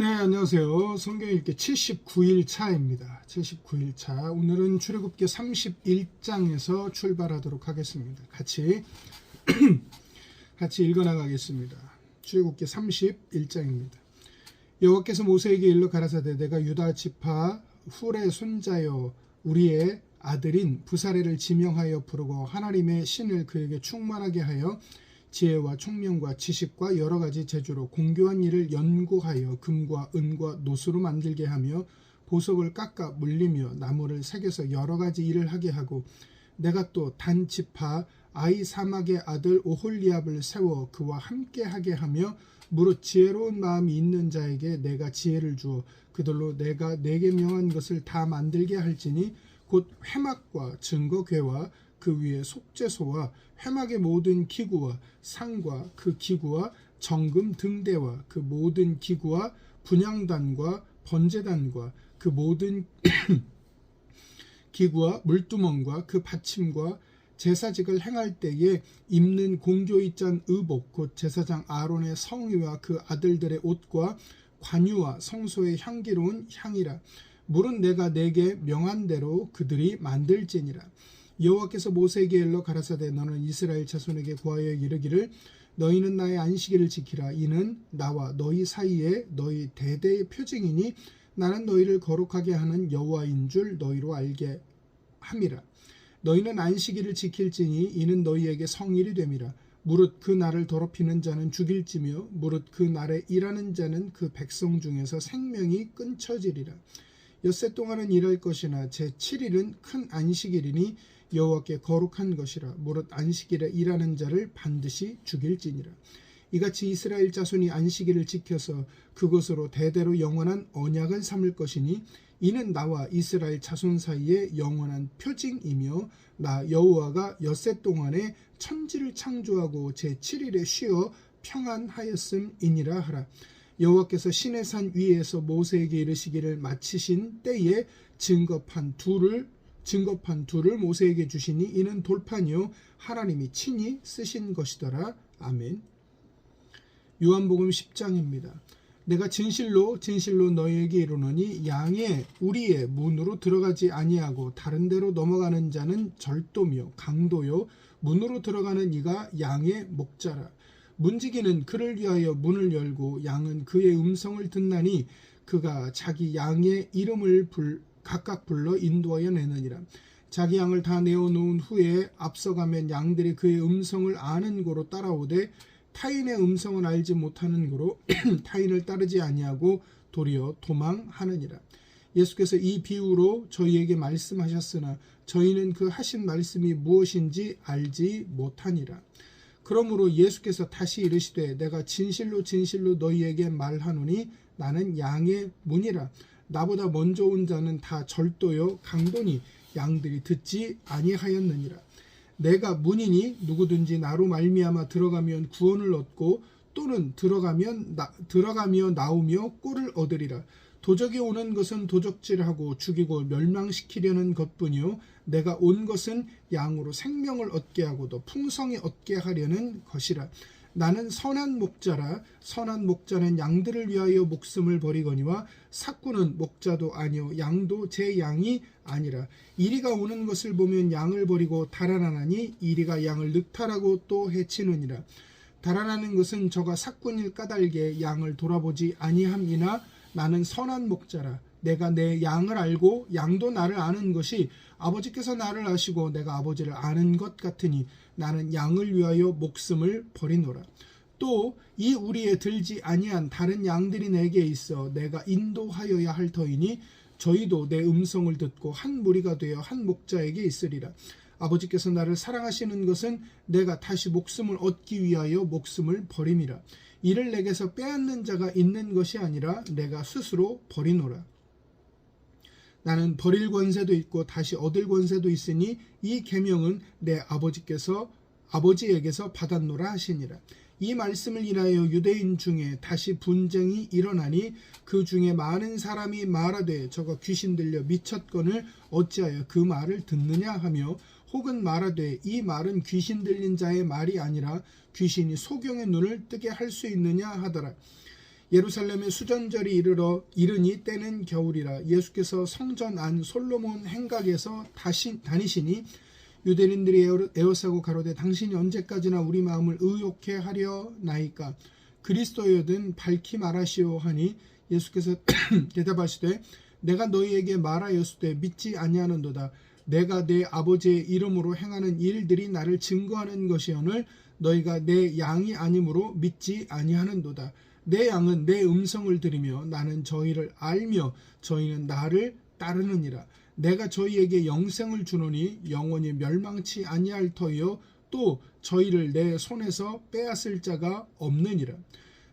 네, 안녕하세요. 성경 읽기 79일 차입니다. 79일 차. 오늘은 출애굽기 31장에서 출발하도록 하겠습니다. 같이 읽어 나가겠습니다. 출애굽기 31장입니다. 여호와께서 모세에게 일러 가라사대 내가 유다 지파 훌의 손자여 우리의 아들인 부사레를 지명하여 부르고 하나님의 신을 그에게 충만하게 하여 지혜와 총명과 지식과 여러 가지 재주로 공교한 일을 연구하여 금과 은과 노수로 만들게 하며 보석을 깎아 물리며 나무를 새겨서 여러 가지 일을 하게 하고 내가 또 단 지파 아히사막의 아들 오홀리압을 세워 그와 함께 하게 하며 무릇 지혜로운 마음이 있는 자에게 내가 지혜를 주어 그들로 내가 내게 명한 것을 다 만들게 할지니 곧 회막과 증거궤와 그 위에 속죄소와 회막의 모든 기구와 상과 그 기구와 정금 등대와 그 모든 기구와 분향단과 번제단과 그 모든 기구와 물두멍과 그 받침과 제사직을 행할 때에 입는 공교히 짠 의복 곧 제사장 아론의 성의와 그 아들들의 옷과 관유와 성소의 향기로운 향이라. 물은 내가 내게 명한 대로 그들이 만들지니라. 여호와께서 모세에게 일러 가라사대 너는 이스라엘 자손에게 고하여 이르기를 너희는 나의 안식일을 지키라. 이는 나와 너희 사이에 너희 대대의 표징이니 나는 너희를 거룩하게 하는 여호와인 줄 너희로 알게 함이라. 너희는 안식일을 지킬지니 이는 너희에게 성일이 됨이라. 무릇 그 날을 더럽히는 자는 죽일지며 무릇 그 날에 일하는 자는 그 백성 중에서 생명이 끊쳐지리라. 엿새 동안은 일할 것이나 제7일은 큰 안식일이니 여호와께 거룩한 것이라. 무릇 안식일에 일하는 자를 반드시 죽일지니라. 이같이 이스라엘 자손이 안식일을 지켜서 그것으로 대대로 영원한 언약을 삼을 것이니 이는 나와 이스라엘 자손 사이에 영원한 표징이며 나 여호와가 엿새 동안에 천지를 창조하고 제7일에 쉬어 평안하였음이니라 하라. 여호와께서 시내산 위에서 모세에게 이르시기를 마치신 때에 증거판 둘을 모세에게 주시니 이는 돌판이요 하나님이 친히 쓰신 것이더라. 아멘. 요한복음 10장입니다. 내가 진실로 너희에게 이르노니 양의 우리의 문으로 들어가지 아니하고 다른 데로 넘어가는 자는 절도며 강도요 문으로 들어가는 이가 양의 목자라. 문지기는 그를 위하여 문을 열고 양은 그의 음성을 듣나니 그가 자기 양의 이름을 각각 불러 인도하여 내느니라. 자기 양을 다 내어놓은 후에 앞서가면 양들이 그의 음성을 아는 고로 따라오되 타인의 음성을 알지 못하는 고로 타인을 따르지 아니하고 도리어 도망하느니라. 예수께서 이 비유로 저희에게 말씀하셨으나 저희는 그 하신 말씀이 무엇인지 알지 못하니라. 그러므로 예수께서 다시 이르시되 내가 진실로 너희에게 말하노니 나는 양의 문이라. 나보다 먼저 온 자는 다 절도요 강도니 양들이 듣지 아니하였느니라. 내가 문이니 누구든지 나로 말미암아 들어가면 구원을 얻고 또는 들어가며 나오며 꼴을 얻으리라. 도적이 오는 것은 도적질하고 죽이고 멸망시키려는 것뿐이요 내가 온 것은 양으로 생명을 얻게 하고 더 풍성히 얻게 하려는 것이라. 나는 선한 목자라. 선한 목자는 양들을 위하여 목숨을 버리거니와 삭구는 목자도 아니요 양도 제 양이 아니라. 이리가 오는 것을 보면 양을 버리고 달아나나니 이리가 양을 늑탈하고 또 해치느니라. 달아나는 것은 저가 삭군일 까닭에 양을 돌아보지 아니함이나 나는 선한 목자라. 내가 내 양을 알고 양도 나를 아는 것이 아버지께서 나를 아시고 내가 아버지를 아는 것 같으니 나는 양을 위하여 목숨을 버리노라. 또 이 우리에 들지 아니한 다른 양들이 내게 있어 내가 인도하여야 할 터이니 저희도 내 음성을 듣고 한 무리가 되어 한 목자에게 있으리라. 아버지께서 나를 사랑하시는 것은 내가 다시 목숨을 얻기 위하여 목숨을 버림이라. 이를 내게서 빼앗는 자가 있는 것이 아니라 내가 스스로 버리노라. 나는 버릴 권세도 있고 다시 얻을 권세도 있으니 이 계명은 내 아버지에게서 받았노라 하시니라. 이 말씀을 인하여 유대인 중에 다시 분쟁이 일어나니 그 중에 많은 사람이 말하되 저가 귀신 들려 미쳤거늘 어찌하여 그 말을 듣느냐 하며 혹은 말하되 이 말은 귀신 들린 자의 말이 아니라 귀신이 소경의 눈을 뜨게 할 수 있느냐 하더라. 예루살렘에 수전절이 이르니 때는 겨울이라. 예수께서 성전 안 솔로몬 행각에서 다니시니 유대인들이 에워싸고 가로되 당신이 언제까지나 우리 마음을 의욕해 하려 나이까. 그리스도여든 밝히 말하시오 하니 예수께서 대답하시되 내가 너희에게 말하였으되 믿지 아니하는도다. 내가 내 아버지의 이름으로 행하는 일들이 나를 증거하는 것이오늘 너희가 내 양이 아니므로 믿지 아니하는도다. 내 양은 내 음성을 들으며 나는 저희를 알며 저희는 나를 따르느니라. 내가 저희에게 영생을 주노니 영원히 멸망치 아니할 터이요 또 저희를 내 손에서 빼앗을 자가 없느니라.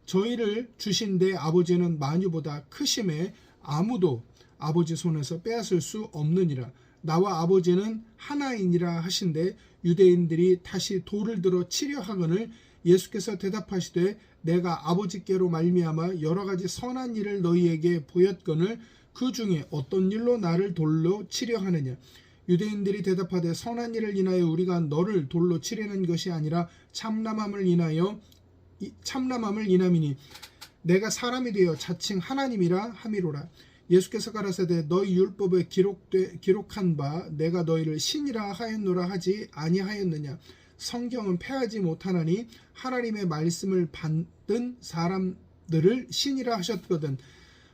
저희를 주신 내 아버지는 만유보다 크심에 아무도 아버지 손에서 빼앗을 수 없느니라. 나와 아버지는 하나이니라 하신대 유대인들이 다시 돌을 들어 치려 하거늘 예수께서 대답하시되 내가 아버지께로 말미암아 여러 가지 선한 일을 너희에게 보였거늘 그 중에 어떤 일로 나를 돌로 치려 하느냐. 유대인들이 대답하되 선한 일을 인하여 우리가 너를 돌로 치려는 것이 아니라 참남함을 인함이니 내가 사람이 되어 자칭 하나님이라 함이로라. 예수께서 가라사대 너희 율법에 기록한 바 내가 너희를 신이라 하였노라 하지 아니하였느냐. 성경은 패하지 못하나니 하나님의 말씀을 받은 사람들을 신이라 하셨거든.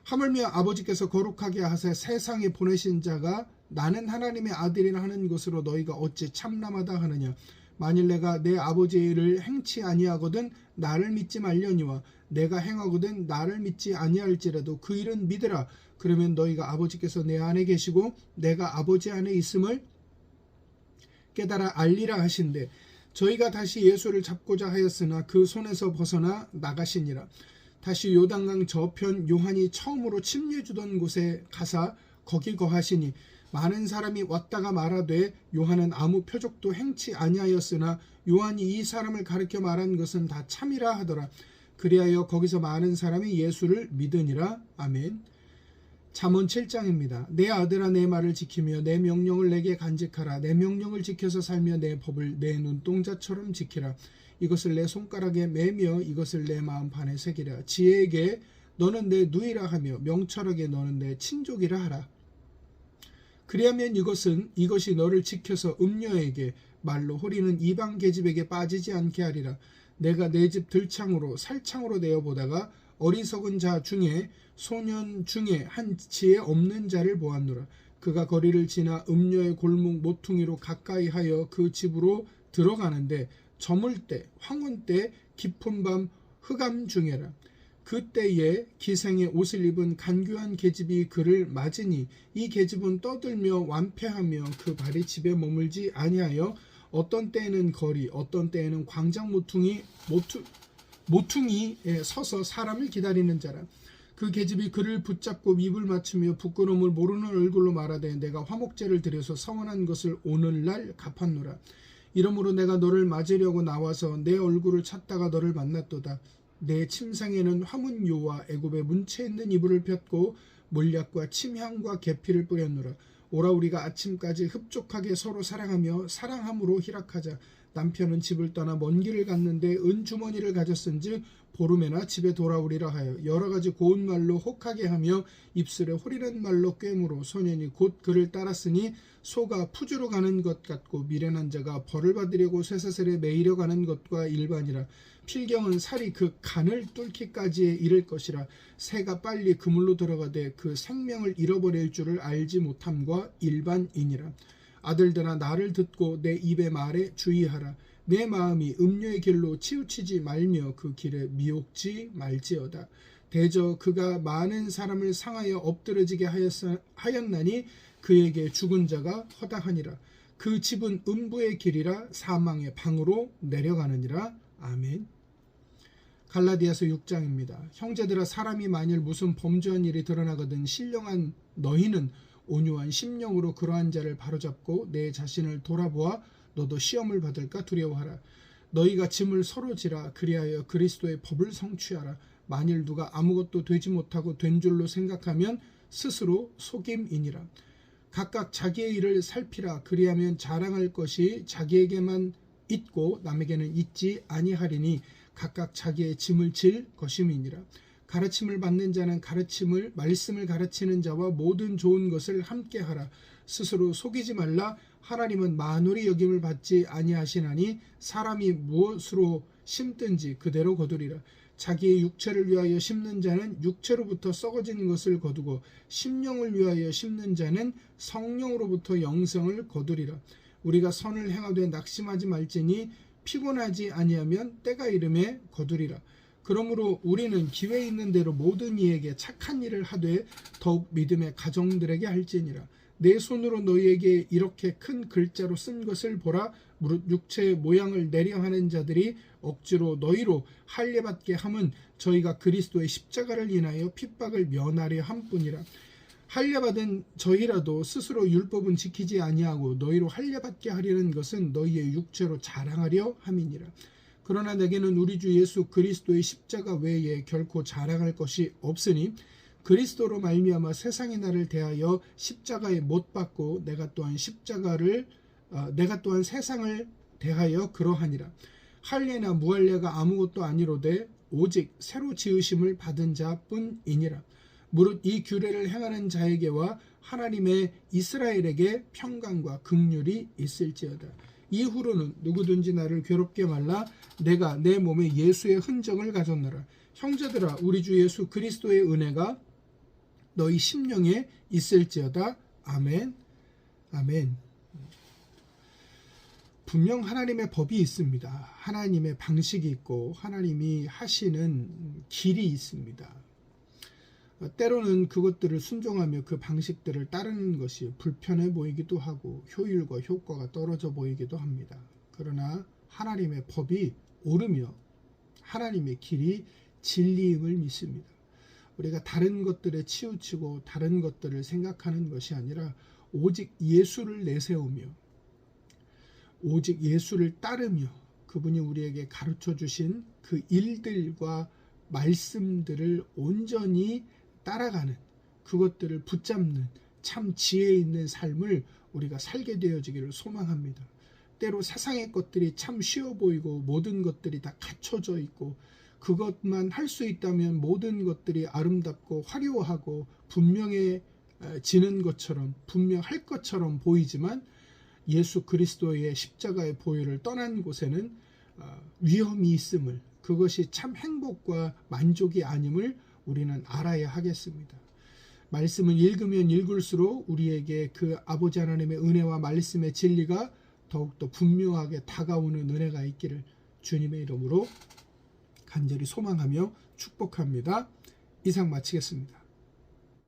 하물며 아버지께서 거룩하게 하사 세상에 보내신 자가 나는 하나님의 아들이라 하는 것으로 너희가 어찌 참남하다 하느냐. 만일 내가 내 아버지의 일을 행치 아니하거든 나를 믿지 말려니와 내가 행하거든 나를 믿지 아니할지라도 그 일은 믿으라. 그러면 너희가 아버지께서 내 안에 계시고 내가 아버지 안에 있음을 깨달아 알리라 하신대. 저희가 다시 예수를 잡고자 하였으나 그 손에서 벗어나 나가시니라. 다시 요단강 저편 요한이 처음으로 침례 주던 곳에 가사 거기 거하시니 많은 사람이 왔다가 말하되 요한은 아무 표적도 행치 아니하였으나 요한이 이 사람을 가르쳐 말한 것은 다 참이라 하더라. 그리하여 거기서 많은 사람이 예수를 믿으니라. 아멘. 잠언 7장입니다. 내 아들아 내 말을 지키며 내 명령을 내게 간직하라. 내 명령을 지켜서 살며 내 법을 내 눈동자처럼 지키라. 이것을 내 손가락에 매며 이것을 내 마음판에 새기라. 지혜에게 너는 내 누이라 하며 명철에게 너는 내 친족이라 하라. 그리하면 이것이 너를 지켜서 음녀에게 말로 호리는 이방 계집에게 빠지지 않게 하리라. 내가 내 집 들창으로 살창으로 내어보다가 어리석은 자 중에 소년 중에 한 지혜 없는 자를 보았노라. 그가 거리를 지나 음녀의 골목 모퉁이로 가까이 하여 그 집으로 들어가는데 저물 때 황혼 때 깊은 밤 흑암 중에라. 그때에 기생의 옷을 입은 간교한 계집이 그를 맞으니 이 계집은 떠들며 완패하며 그 발이 집에 머물지 아니하여 어떤 때에는 거리 어떤 때에는 광장 모퉁이에 서서 사람을 기다리는 자라. 그 계집이 그를 붙잡고 입을 맞추며 부끄러움을 모르는 얼굴로 말하되 내가 화목제를 드려서 서원한 것을 오늘날 갚았노라. 이러므로 내가 너를 맞으려고 나와서 내 얼굴을 찾다가 너를 만났도다. 내 침상에는 화문요와 애굽의 문채 있는 이불을 폈고 몰약과 침향과 계피를 뿌렸노라. 오라 우리가 아침까지 흡족하게 서로 사랑하며 사랑함으로 희락하자. 남편은 집을 떠나 먼 길을 갔는데 은주머니를 가졌은즉 보름에나 집에 돌아오리라 하여 여러 가지 고운 말로 혹하게 하며 입술에 호리는 말로 꿰므로 소년이 곧 그를 따랐으니 소가 푸주로 가는 것 같고 미련한 자가 벌을 받으려고 쇠사슬에 매이려 가는 것과 일반이라. 필경은 살이 그 간을 뚫기까지에 이를 것이라. 새가 빨리 그물로 들어가되 그 생명을 잃어버릴 줄을 알지 못함과 일반이니라. 아들들아 나를 듣고 내 입의 말에 주의하라. 내 마음이 음료의 길로 치우치지 말며 그 길에 미혹지 말지어다. 대저 그가 많은 사람을 상하여 엎드러지게 하였나니 그에게 죽은 자가 허다하니라. 그 집은 음부의 길이라 사망의 방으로 내려가느니라. 아멘. 갈라디아서 6장입니다. 형제들아 사람이 만일 무슨 범죄한 일이 드러나거든 신령한 너희는 온유한 심령으로 그러한 자를 바로잡고 내 자신을 돌아보아 너도 시험을 받을까 두려워하라. 너희가 짐을 서로 지라. 그리하여 그리스도의 법을 성취하라. 만일 누가 아무것도 되지 못하고 된 줄로 생각하면 스스로 속임이니라. 각각 자기의 일을 살피라. 그리하면 자랑할 것이 자기에게만 있고 남에게는 있지 아니하리니 각각 자기의 짐을 질 것임이니라. 가르침을 받는 자는 말씀을 가르치는 자와 모든 좋은 것을 함께 하라. 스스로 속이지 말라. 하나님은 만홀히 여김을 받지 아니하시나니 사람이 무엇으로 심든지 그대로 거두리라. 자기의 육체를 위하여 심는 자는 육체로부터 썩어지는 것을 거두고 심령을 위하여 심는 자는 성령으로부터 영생을 거두리라. 우리가 선을 행하되 낙심하지 말지니 피곤하지 아니하면 때가 이름에 거두리라. 그러므로 우리는 기회 있는 대로 모든 이에게 착한 일을 하되 더욱 믿음의 가정들에게 할지니라. 내 손으로 너희에게 이렇게 큰 글자로 쓴 것을 보라. 무릇 육체의 모양을 내려하는 자들이 억지로 너희로 할례받게 함은 저희가 그리스도의 십자가를 인하여 핍박을 면하려 함뿐이라. 할례받은 저희라도 스스로 율법은 지키지 아니하고 너희로 할례받게 하려는 것은 너희의 육체로 자랑하려 함이니라. 그러나 내게는 우리 주 예수 그리스도의 십자가 외에 결코 자랑할 것이 없으니 그리스도로 말미암아 세상이 나를 대하여 십자가에 못 박고 내가 또한 세상을 대하여 그러하니라. 할례나 무할례가 아무것도 아니로되 오직 새로 지으심을 받은 자뿐이니라. 무릇 이 규례를 행하는 자에게와 하나님의 이스라엘에게 평강과 긍휼이 있을지어다. 이후로는 누구든지 나를 괴롭게 말라. 내가 내 몸에 예수의 흔적을 가졌노라. 형제들아, 우리 주 예수 그리스도의 은혜가 너희 심령에 있을지어다. 아멘. 아멘. 분명 하나님의 법이 있습니다. 하나님의 방식이 있고 하나님이 하시는 길이 있습니다. 때로는 그것들을 순종하며 그 방식들을 따르는 것이 불편해 보이기도 하고 효율과 효과가 떨어져 보이기도 합니다. 그러나 하나님의 법이 옳으며 하나님의 길이 진리임을 믿습니다. 우리가 다른 것들에 치우치고 다른 것들을 생각하는 것이 아니라 오직 예수를 내세우며 오직 예수를 따르며 그분이 우리에게 가르쳐 주신 그 일들과 말씀들을 온전히 따라가는, 그것들을 붙잡는 참 지혜 있는 삶을 우리가 살게 되어지기를 소망합니다. 때로 세상의 것들이 참 쉬워 보이고 모든 것들이 다 갖춰져 있고 그것만 할 수 있다면 모든 것들이 아름답고 화려하고 분명해지는 것처럼, 분명할 것처럼 보이지만 예수 그리스도의 십자가의 보혈을 떠난 곳에는 위험이 있음을, 그것이 참 행복과 만족이 아님을 우리는 알아야 하겠습니다. 말씀을 읽으면 읽을수록 우리에게 그 아버지 하나님의 은혜와 말씀의 진리가 더욱더 분명하게 다가오는 은혜가 있기를 주님의 이름으로 간절히 소망하며 축복합니다. 이상 마치겠습니다.